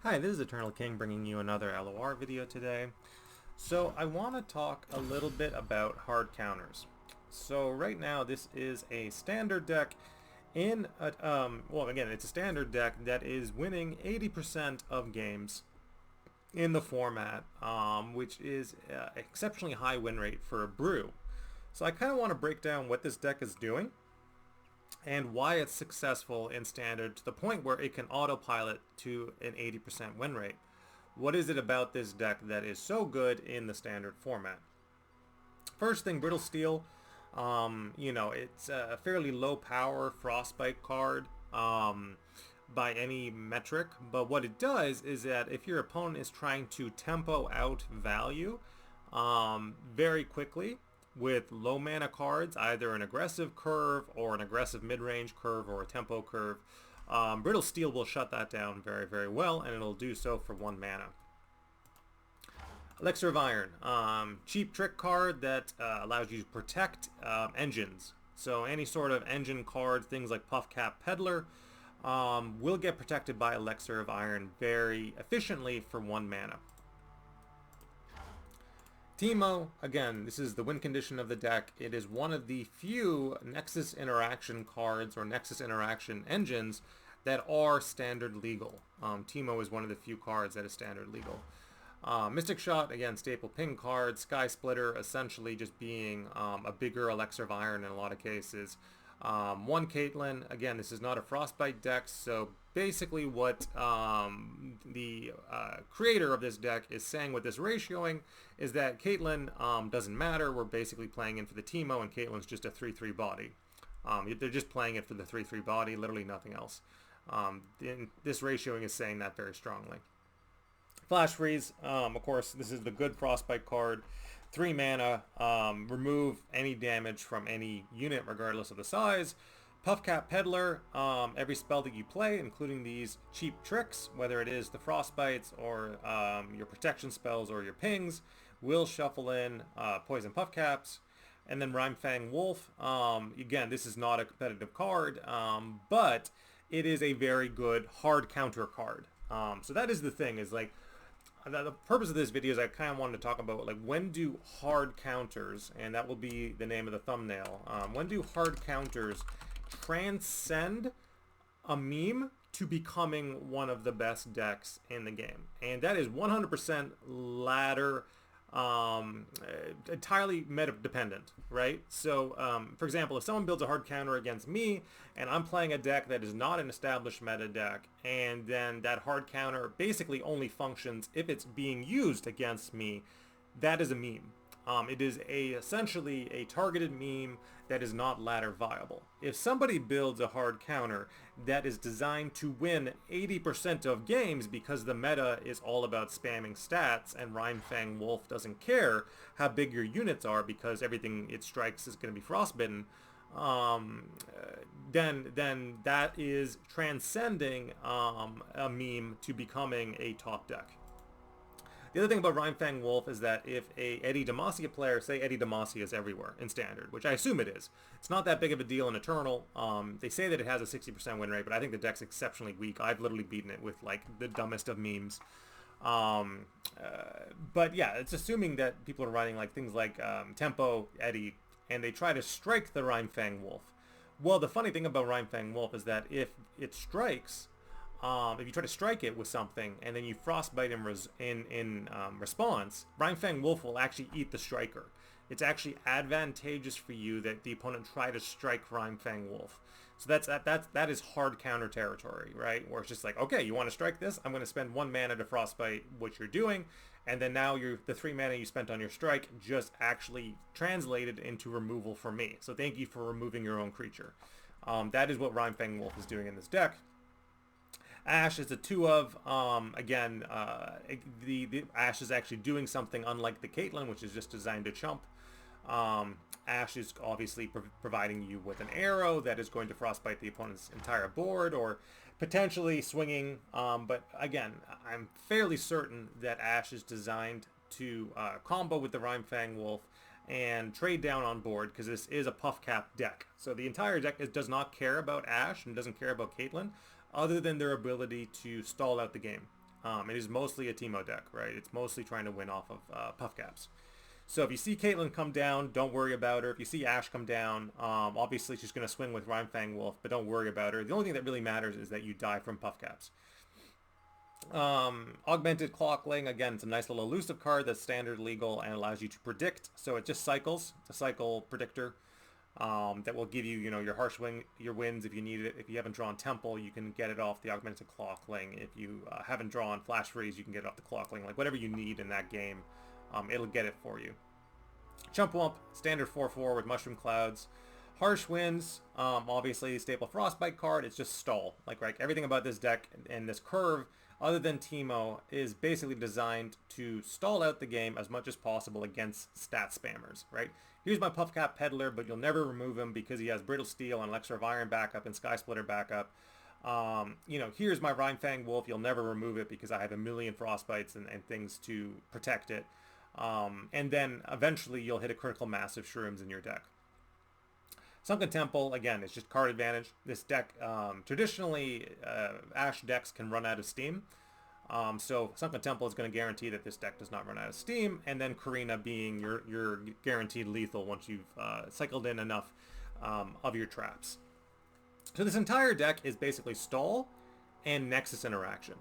Hi, this is Eternal King bringing you another LOR video today. So I want to talk a little bit about hard counters. So right now this is a standard deck well again it's a standard deck that is winning 80% of games in the format, which is exceptionally high win rate for a brew. So I kind of want to break down what this deck is doing and why it's successful in standard to the point where it can autopilot to an 80% win rate. What is it about this deck that is so good in the standard format? First thing, Brittle Steel. It's a fairly low power frostbite card by any metric, but what it does is that if your opponent is trying to tempo out value very quickly with low mana cards, either an aggressive curve or an aggressive mid-range curve or a tempo curve, Brittle Steel will shut that down very, very well, and it'll do so for 1 mana. Elixir of Iron, cheap trick card that allows you to protect engines. So any sort of engine card, things like Puffcap Peddler, will get protected by Elixir of Iron very efficiently for 1 mana. Temo, again, this is the win condition of the deck. It is one of the few Nexus interaction cards or Nexus interaction engines that are standard legal. Temo is one of the few cards that is standard legal. Mystic Shot, again, staple ping card. Sky Splitter, essentially just being a bigger Elixir of Iron in a lot of cases. One Caitlyn, again, this is not a Frostbite deck, so basically what the creator of this deck is saying with this ratioing is that Caitlyn doesn't matter. We're basically playing in for the Temo, and Caitlyn's just a 3-3 body. They're just playing it for the 3-3 body, literally nothing else. This ratioing is saying that very strongly. Flash Freeze, of course, this is the good Frostbite card. 3 mana, remove any damage from any unit regardless of the size. Puffcap Peddler, every spell that you play, including these cheap tricks, whether it is the Frostbites or your protection spells or your pings, will shuffle in Poison Puffcaps. And then Rhymefang Wolf, again, this is not a competitive card, but it is a very good hard counter card. So that is the thing, is like, the purpose of this video is I kind of wanted to talk about, like, when do hard counters, and that will be the name of the thumbnail, when do hard counters transcend a meme to becoming one of the best decks in the game? And that is 100% ladder, entirely meta dependent, right? So for example, if someone builds a hard counter against me and I'm playing a deck that is not an established meta deck, and then that hard counter basically only functions if it's being used against me, that is a meme. It is essentially a targeted meme that is not ladder viable. If somebody builds a hard counter that is designed to win 80% of games because the meta is all about spamming stats and Rhymefang Wolf doesn't care how big your units are because everything it strikes is going to be frostbitten, then that is transcending a meme to becoming a top deck. The other thing about Rhymefang Wolf is that if a Eddie Demacia player, say Eddie Demacia is everywhere in Standard, which I assume it is, it's not that big of a deal in Eternal. They say that it has a 60% win rate, but I think the deck's exceptionally weak. I've literally beaten it with, like, the dumbest of memes. But yeah, it's assuming that people are running like things like Tempo, Eddie, and they try to strike the Rhymefang Wolf. Well, the funny thing about Rhymefang Wolf is that if it strikes, if you try to strike it with something and then you frostbite in response, Rhymefang Wolf will actually eat the striker. It's actually advantageous for you that the opponent try to strike Rhymefang Wolf. So that is hard counter territory, right? Where it's just like, okay, you want to strike this? I'm going to spend 1 mana to frostbite what you're doing, and then now the 3 mana you spent on your strike just actually translated into removal for me. So thank you for removing your own creature. That is what Rhymefang Wolf is doing in this deck. Ash is a 2 of, again, the Ash is actually doing something unlike the Caitlyn, which is just designed to chump. Ash is obviously providing you with an arrow that is going to frostbite the opponent's entire board, or potentially swinging, but again, I'm fairly certain that Ash is designed to combo with the Rhymefang Wolf and trade down on board, because this is a Puffcap deck. So the entire deck does not care about Ash and doesn't care about Caitlyn, other than their ability to stall out the game. It is mostly a Temo deck, right? It's mostly trying to win off of puff caps. So if you see Caitlyn come down, don't worry about her. If you see Ashe come down, obviously she's going to swing with Rhymefang Wolf, but don't worry about her. The only thing that really matters is that you die from puff caps. Augmented Clockling, again, it's a nice little elusive card that's standard legal and allows you to predict. So it just cycles. It's a cycle predictor that will give you, your harsh wing, your wins if you need it. If you haven't drawn Temple, you can get it off the Augmented Clockling. If you haven't drawn Flash Freeze, you can get it off the Clockling. Like whatever you need in that game, it'll get it for you. Chump Wump, standard 4/4 with Mushroom Clouds. Harsh Winds, obviously staple Frostbite card. It's just stall. Like everything about this deck and this curve, other than Temo, is basically designed to stall out the game as much as possible against stat spammers, right? Here's my Puffcap Peddler, but you'll never remove him because he has Brittle Steel and Elixir of Iron backup and Sky Splitter backup. Here's my Rhymefang Wolf. You'll never remove it because I have a million Frostbites and things to protect it. And then eventually you'll hit a critical mass of Shrooms in your deck. Sunken Temple, again, it's just card advantage. This deck, traditionally, Ashe decks can run out of steam. So Sunken Temple is going to guarantee that this deck does not run out of steam. And then Karina being your guaranteed lethal once you've cycled in enough of your traps. So this entire deck is basically stall and Nexus interaction.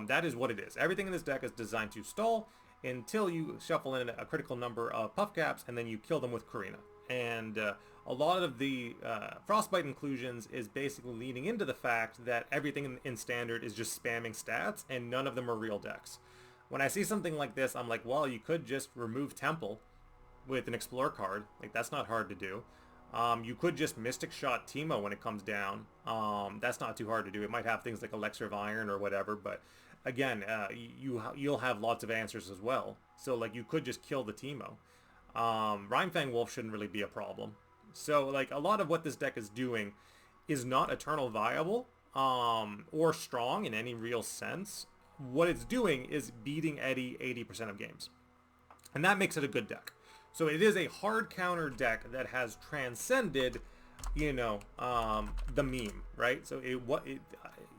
That is what it is. Everything in this deck is designed to stall until you shuffle in a critical number of puff caps and then you kill them with Karina. And a lot of the Frostbite inclusions is basically leading into the fact that everything in Standard is just spamming stats and none of them are real decks. When I see something like this, I'm like, well, you could just remove Temple with an Explore card. Like, that's not hard to do. You could just Mystic Shot Temo when it comes down. That's not too hard to do. It might have things like Elixir of Iron or whatever, but again, you'll have lots of answers as well. So, like, you could just kill the Temo. Rhymefang Wolf shouldn't really be a problem. So, like, a lot of what this deck is doing is not Eternal viable or strong in any real sense. What it's doing is beating Eddie 80% of games. And that makes it a good deck. So it is a hard counter deck that has transcended, the meme, right? So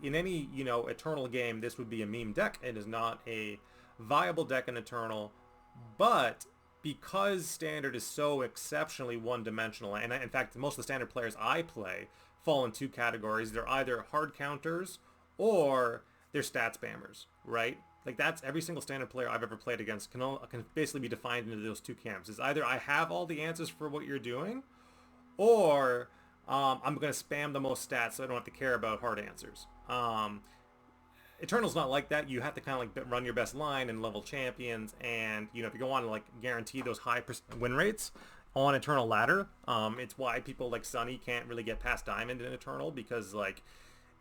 in any, Eternal game, this would be a meme deck. It is not a viable deck in Eternal, but because Standard is so exceptionally one-dimensional, and in fact, most of the Standard players I play fall in two categories. They're either hard counters or they're stat spammers, right? Like, that's every single Standard player I've ever played against can basically be defined into those two camps. It's either I have all the answers for what you're doing, or I'm going to spam the most stats so I don't have to care about hard answers. Eternal's not like that. You have to kind of like run your best line and level champions, and if you go on to like guarantee those high win rates on Eternal ladder, it's why people like Sunny can't really get past Diamond in Eternal, because like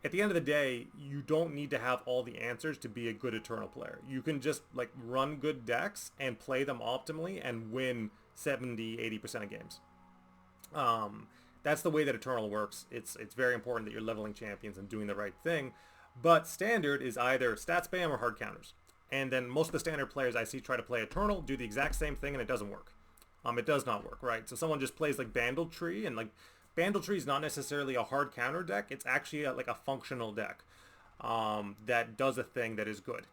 at the end of the day, you don't need to have all the answers to be a good Eternal player. You can just like run good decks and play them optimally and win 70-80% of games. That's the way that Eternal works. It's very important that you're leveling champions and doing the right thing. But Standard is either stat spam or hard counters. And then most of the Standard players I see try to play Eternal do the exact same thing, and it doesn't work. It does not work, right? So someone just plays like Bandle Tree, and like Bandle Tree is not necessarily a hard counter deck. It's actually like a functional deck that does a thing that is good.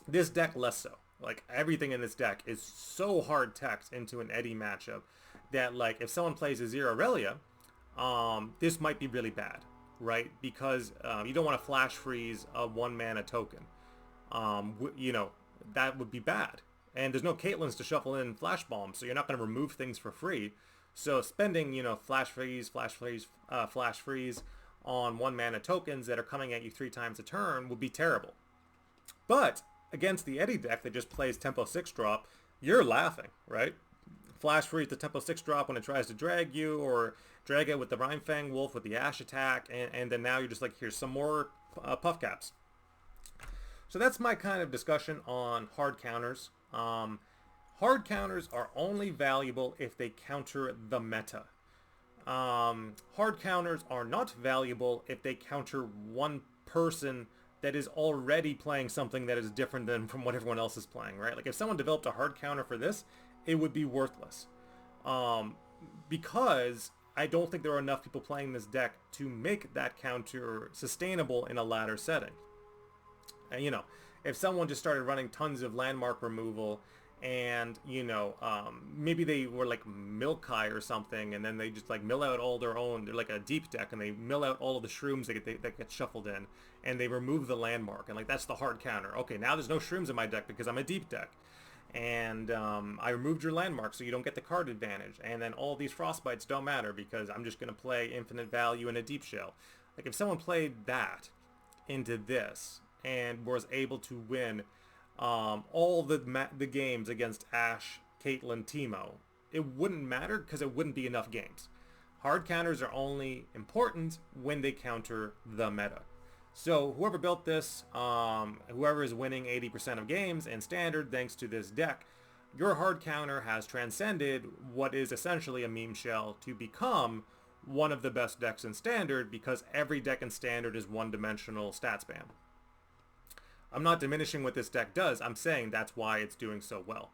This deck less so. Like, everything in this deck is so hard teched into an Eddie matchup that, like, if someone plays a Zero Aurelia, this might be really bad, right? Because you don't want to flash freeze a 1-mana token. That would be bad. And there's no Caitlyn's to shuffle in Flash Bomb, so you're not going to remove things for free. So spending, flash freeze on 1-mana tokens that are coming at you 3 times a turn would be terrible. But against the Eddie deck that just plays Tempo 6 drop, you're laughing, right? Flash freeze the Tempo 6 drop when it tries to drag you, or drag it with the Rhymefang Wolf with the Ashe attack, and then now you're just like, here's some more puff caps. So that's my kind of discussion on hard counters. Hard counters are only valuable if they counter the meta. Hard counters are not valuable if they counter one person that is already playing something that is different than from what everyone else is playing, right? Like, if someone developed a hard counter for this, it would be worthless. Because I don't think there are enough people playing this deck to make that counter sustainable in a ladder setting. And, you know, if someone just started running tons of landmark removal and, you know, maybe they were like Milkai or something, and then they just like mill out all their own, they're like a deep deck, and they mill out all of the shrooms that get shuffled in, and they remove the landmark, and like that's the hard counter. Okay, now there's no shrooms in my deck because I'm a deep deck. And I removed your landmark so you don't get the card advantage. And then all these frostbites don't matter because I'm just going to play infinite value in a deep shell. Like if someone played that into this and was able to win all the games against Ashe, Caitlyn, Temo, it wouldn't matter because it wouldn't be enough games. Hard counters are only important when they counter the meta. So whoever built this, whoever is winning 80% of games in Standard thanks to this deck, your hard counter has transcended what is essentially a meme shell to become one of the best decks in Standard because every deck in Standard is one-dimensional stat spam. I'm not diminishing what this deck does. I'm saying that's why it's doing so well.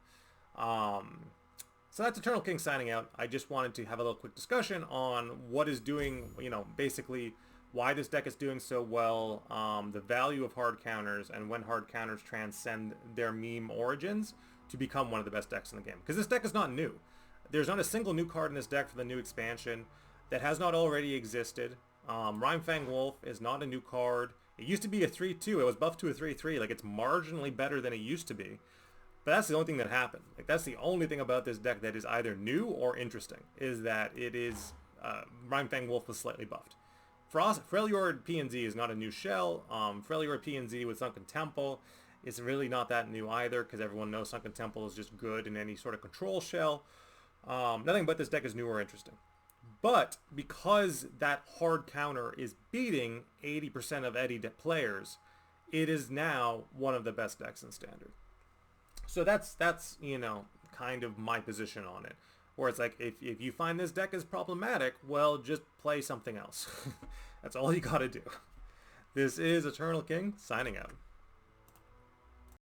So that's Eternal King signing out. I just wanted to have a little quick discussion on what is doing, you know, basically why this deck is doing so well, the value of hard counters, and when hard counters transcend their meme origins to become one of the best decks in the game. Because this deck is not new. There's not a single new card in this deck for the new expansion that has not already existed. Rhymefang Wolf is not a new card. It used to be a 3-2. It was buffed to a 3-3. Like, it's marginally better than it used to be. But that's the only thing that happened. Like, that's the only thing about this deck that is either new or interesting, is that it is, Rhymefang Wolf was slightly buffed. Freljord PNZ is not a new shell. Freljord PNZ with Sunken Temple is really not that new either because everyone knows Sunken Temple is just good in any sort of control shell. Nothing about this deck is new or interesting. But because that hard counter is beating 80% of Eddie players, it is now one of the best decks in Standard. So that's you know, kind of my position on it. Where it's like, if you find this deck is problematic, well, just play something else. That's all you gotta do. This is Eternal King, signing out.